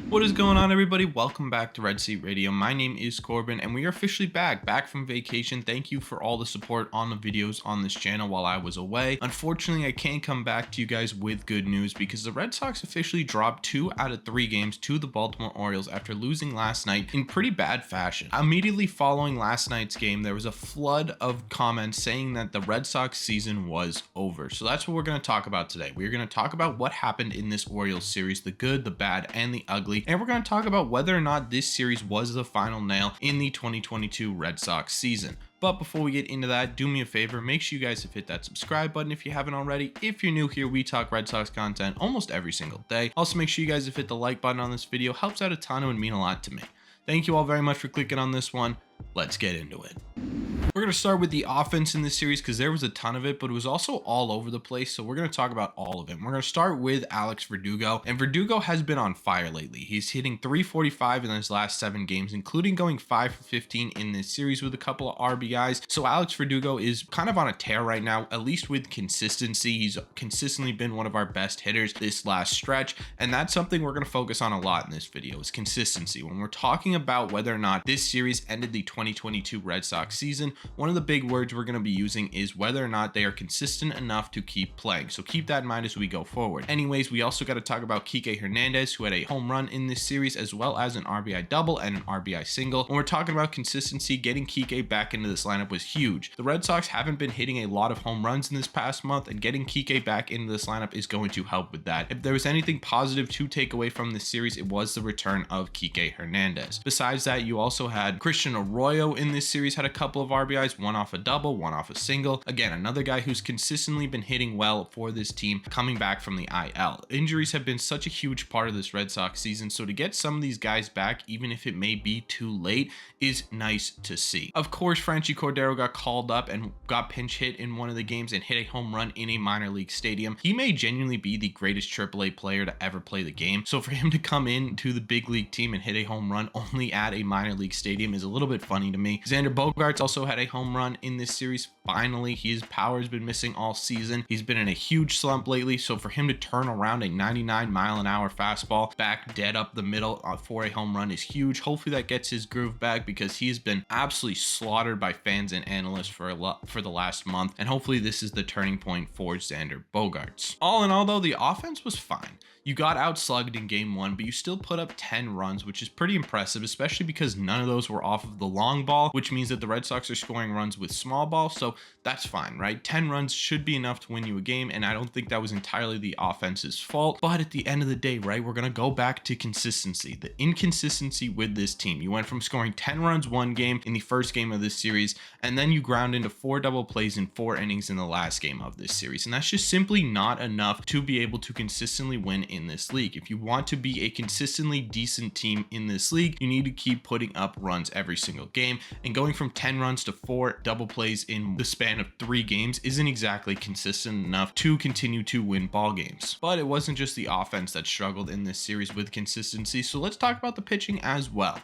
What is going on, everybody? Welcome back to Red Seat Radio. My name is Corbin and we are officially back from vacation. Thank you for all the support on the videos on this channel while I was away. Unfortunately, I can't come back to you guys with good news because the Red Sox officially dropped 2 out of 3 games to the Baltimore Orioles after losing last night in pretty bad fashion. Immediately following last night's game, there was a flood of comments saying that the Red Sox season was over. So that's what we're going to talk about today. We're going to talk about what happened in this Orioles series, the good, the bad, and the ugly. And we're going to talk about whether or not this series was the final nail in the 2022 Red Sox season. But before we get into that, do me a favor, make sure you guys have hit that subscribe button if you haven't already. If you're new here, we talk Red Sox content almost every single day. Also, make sure you guys have hit the like button on this video. Helps out a ton and would mean a lot to me. Thank you all very much for clicking on this one. Let's get into it. We're going to start with the offense in this series because there was a ton of it, but it was also all over the place. So we're going to talk about all of it. We're going to start with Alex Verdugo, and Verdugo has been on fire lately. He's hitting .345 in his last 7 games, including going 5 for 15 in this series with a couple of RBIs. So Alex Verdugo is kind of on a tear right now, at least with consistency. He's consistently been one of our best hitters this last stretch, and that's something we're going to focus on a lot in this video is consistency. When we're talking about whether or not this series ended the 2022 Red Sox season, one of the big words we're going to be using is whether or not they are consistent enough to keep playing. So keep that in mind as we go forward. Anyways, we also got to talk about Kike Hernandez, who had a home run in this series, as well as an RBI double and an RBI single. When we're talking about consistency, getting Kike back into this lineup was huge. The Red Sox haven't been hitting a lot of home runs in this past month, and getting Kike back into this lineup is going to help with that. If there was anything positive to take away from this series, it was the return of Kike Hernandez. Besides that, you also had Christian Arroyo in this series, had a couple of RBIs, one off a double, one off a single. Again, another guy who's consistently been hitting well for this team coming back from the IL. Injuries have been such a huge part of this Red Sox season, so to get some of these guys back, even if it may be too late, is nice to see. Of course, Franchy Cordero got called up and got pinch hit in one of the games and hit a home run in a minor league stadium. He may genuinely be the greatest AAA player to ever play the game, so for him to come in to the big league team and hit a home run only at a minor league stadium is a little bit funny to me. Xander Bogaerts also had a home run in this series. Finally, his power has been missing all season. He's been in a huge slump lately, so for him to turn around a 99-mile-an-hour fastball back dead up the middle for a home run is huge. Hopefully that gets his groove back because he has been absolutely slaughtered by fans and analysts for the last month, and hopefully this is the turning point for Xander Bogaerts. All in all, though, the offense was fine. You got outslugged in game 1, but you still put up 10 runs, which is pretty impressive, especially because none of those were off of the long ball, which means that the Red Sox are scoring runs with small ball, so that's fine, right? 10 runs should be enough to win you a game, and I don't think that was entirely the offense's fault. But at the end of the day, right, we're going to go back to consistency. The inconsistency with this team. You went from scoring 10 runs one game in the first game of this series, and then you ground into 4 double plays in 4 innings in the last game of this series, and that's just simply not enough to be able to consistently win in this league. If you want to be a consistently decent team in this league, you need to keep putting up runs every single game, and going from 10 runs to 4 double plays in the span of 3 games isn't exactly consistent enough to continue to win ball games. But it wasn't just the offense that struggled in this series with consistency, so let's talk about the pitching as well.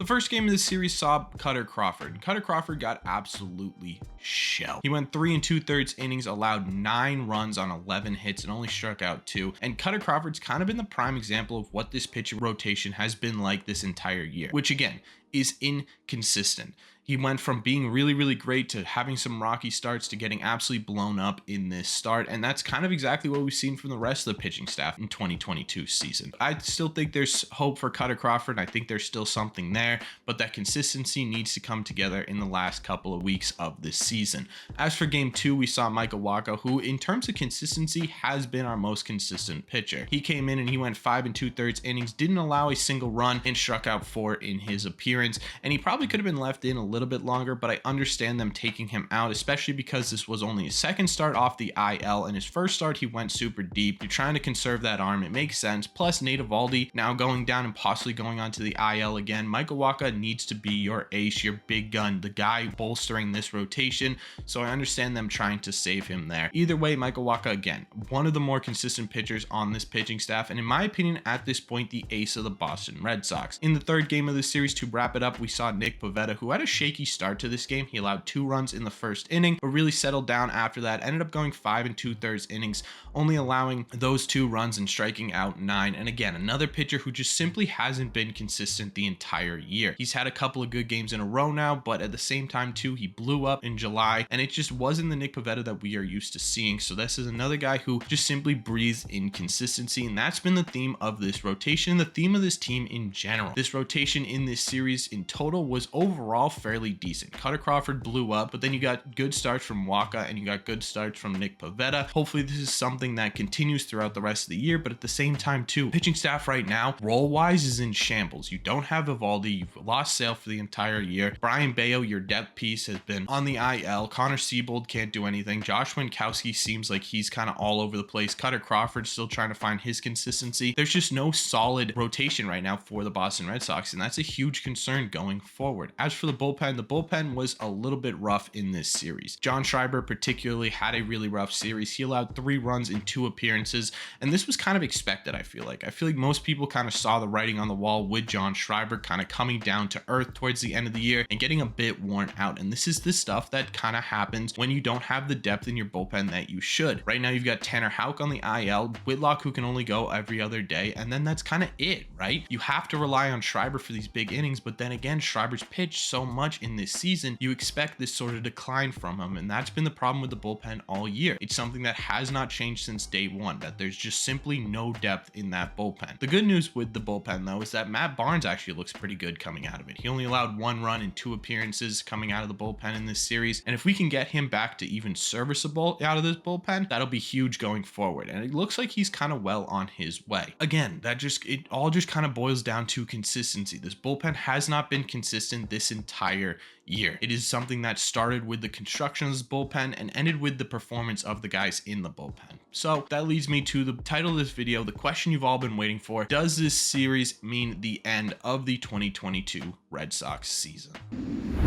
The first game of the series saw Cutter Crawford. Cutter Crawford got absolutely shelled. He went 3 2/3 innings, allowed 9 runs on 11 hits, and only struck out 2. And Cutter Crawford's kind of been the prime example of what this pitching rotation has been like this entire year, which again is inconsistent. He went from being really great to having some rocky starts to getting absolutely blown up in this start, and that's kind of exactly what we've seen from the rest of the pitching staff in 2022 season. I still think there's hope for Cutter Crawford. I think there's still something there, but that consistency needs to come together in the last couple of weeks of this season. As for game 2, we saw Michael Wacha, who in terms of consistency has been our most consistent pitcher. He came in and he went 5 2/3 innings, didn't allow a single run, and struck out 4 in his appearance, and he probably could have been left in a little bit longer, but I understand them taking him out, especially because this was only his second start off the IL, and his first start he went super deep. You're trying to conserve that arm, it makes sense. Plus Nate Eovaldi now going down and possibly going on to the IL again. Michael Wacha needs to be your ace, your big gun, the guy bolstering this rotation, so I understand them trying to save him there. Either way, Michael Wacha, again, one of the more consistent pitchers on this pitching staff, and in my opinion at this point the ace of the Boston Red Sox. In the third game of the series, Tubrav wrap it up, we saw Nick Pivetta, who had a shaky start to this game. He allowed 2 runs in the first inning, but really settled down after that. Ended up going 5 2/3 innings, only allowing those 2 runs and striking out 9. And again, another pitcher who just simply hasn't been consistent the entire year. He's had a couple of good games in a row now, but at the same time too, he blew up in July, and it just wasn't the Nick Pivetta that we are used to seeing. So this is another guy who just simply breathes inconsistency, and that's been the theme of this rotation, the theme of this team in general. This rotation in this series in total was overall fairly decent. Cutter Crawford blew up, but then you got good starts from Waka and you got good starts from Nick Pivetta. Hopefully this is something that continues throughout the rest of the year, but at the same time too, pitching staff right now, role-wise, is in shambles. You don't have Evaldi, you've lost Sale for the entire year. Brian Bayo, your depth piece, has been on the IL. Connor Siebold can't do anything. Josh Winkowski seems like he's kind of all over the place. Cutter Crawford still trying to find his consistency. There's just no solid rotation right now for the Boston Red Sox, and that's a huge concern going forward. As for the bullpen was a little bit rough in this series. John Schreiber particularly had a really rough series. He allowed 3 runs in 2 appearances, and this was kind of expected. I feel like most people kind of saw the writing on the wall with John Schreiber kind of coming down to earth towards the end of the year and getting a bit worn out. And this is the stuff that kind of happens when you don't have the depth in your bullpen that you should. Right now you've got Tanner Houck on the IL, Whitlock who can only go every other day, and then that's kind of it, right? You have to rely on Schreiber for these big innings, but then again, Schreiber's pitched so much in this season, you expect this sort of decline from him, and that's been the problem with the bullpen all year. It's something that has not changed since day one, that there's just simply no depth in that bullpen. The good news with the bullpen though is that Matt Barnes actually looks pretty good coming out of it. He only allowed 1 run in 2 appearances coming out of the bullpen in this series, and if we can get him back to even serviceable out of this bullpen, that'll be huge going forward, and it looks like he's kind of well on his way. Again, it all just kind of boils down to consistency. This bullpen has not been consistent this entire year. It is something that started with the construction of this bullpen and ended with the performance of the guys in the bullpen. So that leads me to the title of this video, the question you've all been waiting for. Does this series mean the end of the 2022 Red Sox season?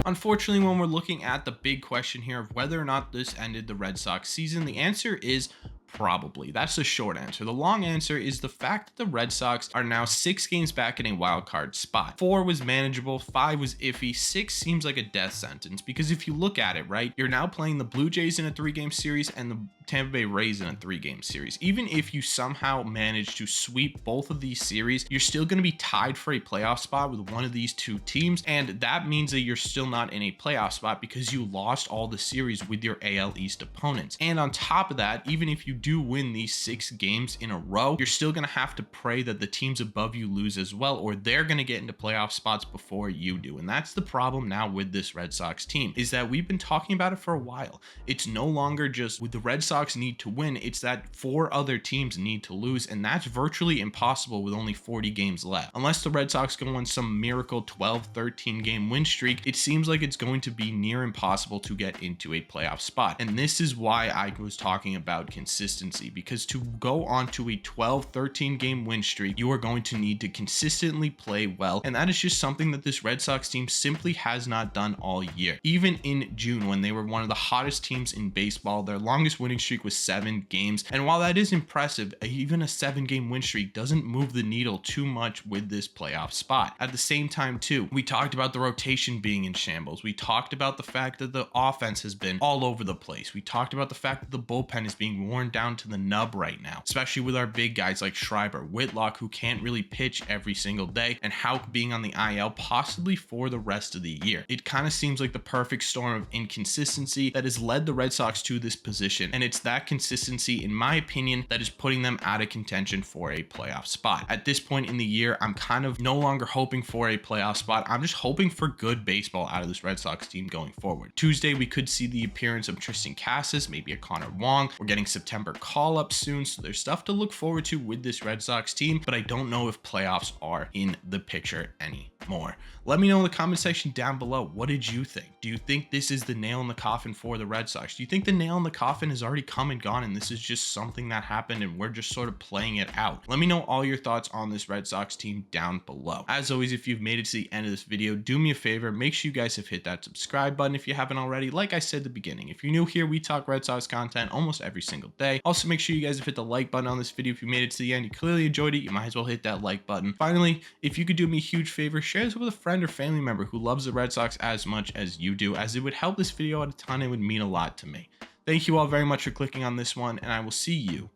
Unfortunately, when we're looking at the big question here of whether or not this ended the Red Sox season, the answer is probably. That's the short answer. The long answer is the fact that the Red Sox are now 6 games back in a wild card spot. 4 was manageable, 5 was iffy, 6 seems like a death sentence, because if you look at it, right, you're now playing the Blue Jays in a 3-game series and the Tampa Bay Rays in a 3-game series. Even if you somehow manage to sweep both of these series, you're still going to be tied for a playoff spot with one of these 2 teams, and that means that you're still not in a playoff spot because you lost all the series with your AL East opponents. And on top of that, even if you do win these 6 games in a row, you're still going to have to pray that the teams above you lose as well, or they're going to get into playoff spots before you do. And that's the problem now with this Red Sox team, is that we've been talking about it for a while. It's no longer just with the Red Sox need to win, it's that 4 other teams need to lose, and that's virtually impossible with only 40 games left. Unless the Red Sox go on some miracle 12-13 game win streak, it seems like it's going to be near impossible to get into a playoff spot. And this is why I was talking about consistency, because to go on to a 12-13 game win streak, you are going to need to consistently play well, and that is just something that this Red Sox team simply has not done all year. Even in June, when they were one of the hottest teams in baseball, their longest winning streak was 7 games, and while that is impressive, even a 7-game win streak doesn't move the needle too much with this playoff spot. At the same time too, we talked about the rotation being in shambles. We talked about the fact that the offense has been all over the place. We talked about the fact that the bullpen is being worn down to the nub right now, especially with our big guys like Schreiber, Whitlock, who can't really pitch every single day, and Houck being on the IL possibly for the rest of the year. It kind of seems like the perfect storm of inconsistency that has led the Red Sox to this position, and it's that consistency, in my opinion, that is putting them out of contention for a playoff spot. At this point in the year, I'm kind of no longer hoping for a playoff spot. I'm just hoping for good baseball out of this Red Sox team going forward. Tuesday, we could see the appearance of Tristan Casas, maybe a Connor Wong. We're getting September call-up soon, so there's stuff to look forward to with this Red Sox team, but I don't know if playoffs are in the picture anymore. Let me know in the comment section down below. What did you think? Do you think this is the nail in the coffin for the Red Sox? Do you think the nail in the coffin has already come and gone and this is just something that happened and we're just sort of playing it out? Let me know all your thoughts on this Red Sox team down below. As always, if you've made it to the end of this video, do me a favor, make sure you guys have hit that subscribe button if you haven't already. Like I said at the beginning, if you're new here, we talk Red Sox content almost every single day. Also, make sure you guys have hit the like button on this video. If you made it to the end, you clearly enjoyed it, you might as well hit that like button. Finally, if you could do me a huge favor, share share this with a friend or family member who loves the Red Sox as much as you do, as it would help this video out a ton and would mean a lot to me. Thank you all very much for clicking on this one, and I will see you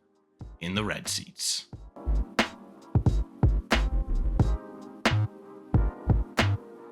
in the red seats.